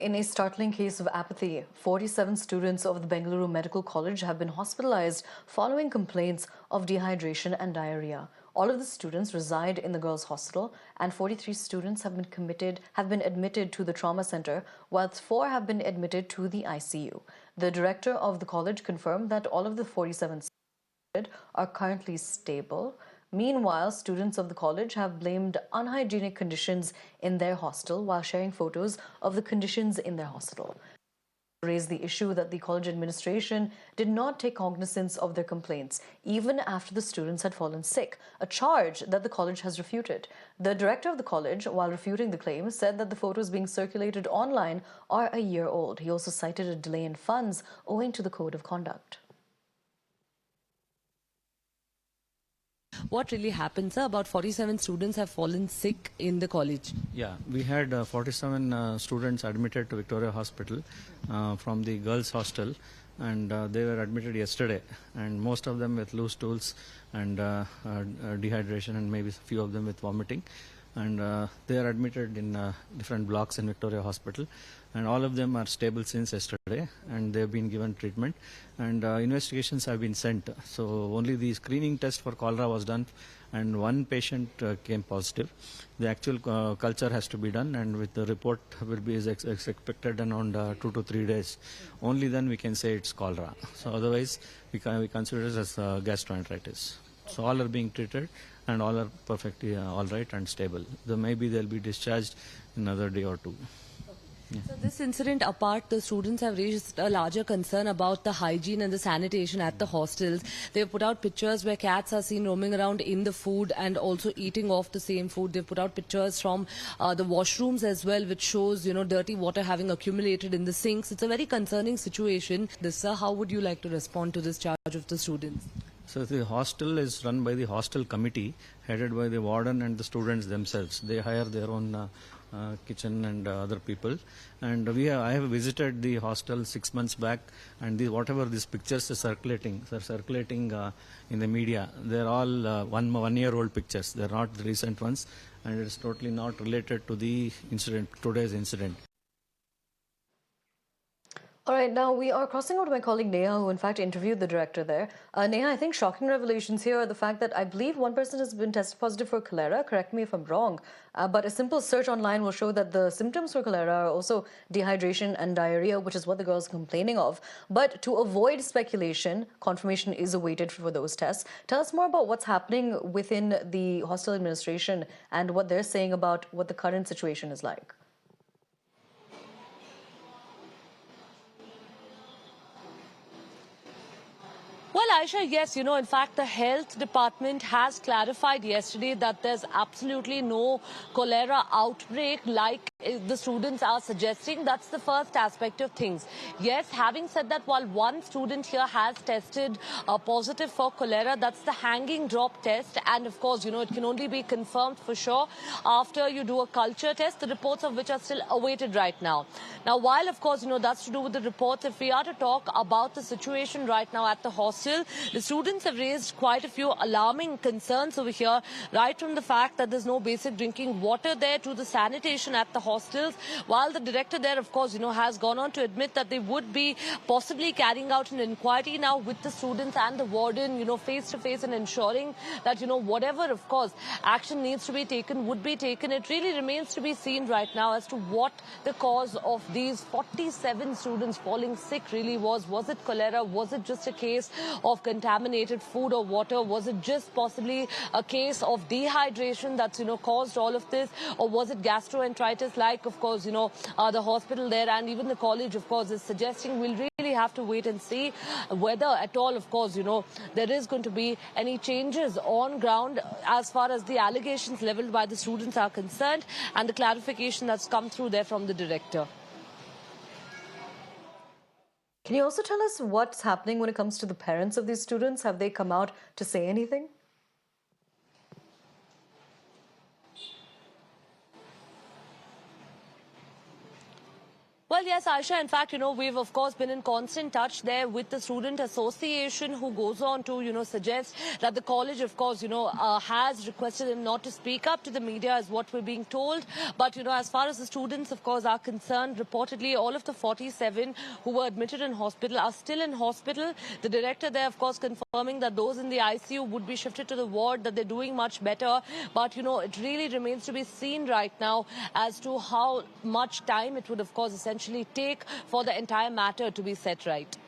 In a startling case of apathy, 47 students of the Bengaluru Medical College have been hospitalized following complaints of dehydration and diarrhea. All of the students reside in the girls' hostel, and 43 students have been admitted to the trauma center, whilst 4 have been admitted to the ICU. The director of the college confirmed that all of the 47 are currently stable. Meanwhile, students of the college have blamed unhygienic conditions in their hostel while sharing photos of the conditions in their hostel. Raised the issue that the college administration did not take cognizance of their complaints, even after the students had fallen sick, a charge that the college has refuted. The director of the college, while refuting the claim, said that the photos being circulated online are a year old. He also cited a delay in funds owing to the code of conduct. What really happened, sir? About 47 students have fallen sick in the college. Yeah, we had 47 students admitted to Victoria Hospital from the girls' hostel, and they were admitted yesterday, and most of them with loose stools and dehydration, and maybe a few of them with vomiting. And they are admitted in different blocks in Victoria Hospital, and all of them are stable since yesterday, and they have been given treatment, and investigations have been sent. So only the screening test for cholera was done, and one patient came positive. The actual culture has to be done, and with the report will be expected around 2 to 3 days. Only then we can say it's cholera. So otherwise we consider it as gastroenteritis. So all are being treated, and all are perfectly all right and stable. So maybe they'll be discharged in another day or two. Yeah. So this incident apart, the students have raised a larger concern about the hygiene and the sanitation at the hostels. They've put out pictures where cats are seen roaming around in the food and also eating off the same food. They've put out pictures from the washrooms as well, which shows, dirty water having accumulated in the sinks. It's a very concerning situation. Sir, how would you like to respond to this charge of the students? So the hostel is run by the hostel committee, headed by the warden and the students themselves. They hire their own kitchen and other people. And I have visited the hostel 6 months back, and whatever these pictures are circulating in the media, they're all one-year-old pictures. They're not the recent ones, and it's totally not related to the incident, today's incident. All right, now we are crossing over to my colleague Neha, who in fact interviewed the director there. Neha, I think shocking revelations here are the fact that I believe one person has been tested positive for cholera. Correct me if I'm wrong. But a simple search online will show that the symptoms for cholera are also dehydration and diarrhea, which is what the girl's complaining of. But to avoid speculation, confirmation is awaited for those tests. Tell us more about what's happening within the hostel administration and what they're saying about what the current situation is like. Well, Aisha, yes, in fact, the health department has clarified yesterday that there's absolutely no cholera outbreak like the students are suggesting. That's the first aspect of things. Yes, having said that, while one student here has tested positive for cholera, that's the hanging drop test. And of course, it can only be confirmed for sure after you do a culture test, the reports of which are still awaited right now. Now, while, of course, that's to do with the reports, if we are to talk about the situation right now at the hostel, the students have raised quite a few alarming concerns over here, right from the fact that there's no basic drinking water there to the sanitation at the hostels. While the director there, of course, has gone on to admit that they would be possibly carrying out an inquiry now with the students and the warden, face to face, and ensuring that, whatever, of course, action needs to be taken would be taken. It really remains to be seen right now as to what the cause of these 47 students falling sick really was. Was it cholera? Was it just a case of contaminated food or water? Was it just possibly a case of dehydration that's, caused all of this? Or was it gastroenteritis like, of course, the hospital there and even the college, of course, is suggesting? We'll really have to wait and see whether at all, of course, there is going to be any changes on ground as far as the allegations leveled by the students are concerned and the clarification that's come through there from the director. Can you also tell us what's happening when it comes to the parents of these students? Have they come out to say anything? Well, yes, Aisha. In fact, we've of course been in constant touch there with the student association, who goes on to, suggest that the college, of course, has requested him not to speak up to the media, is what we're being told. But, as far as the students, of course, are concerned, reportedly all of the 47 who were admitted in hospital are still in hospital. The director there, of course, confirming that those in the ICU would be shifted to the ward, that they're doing much better. But, it really remains to be seen right now as to how much time it would, of course, essentially take for the entire matter to be set right.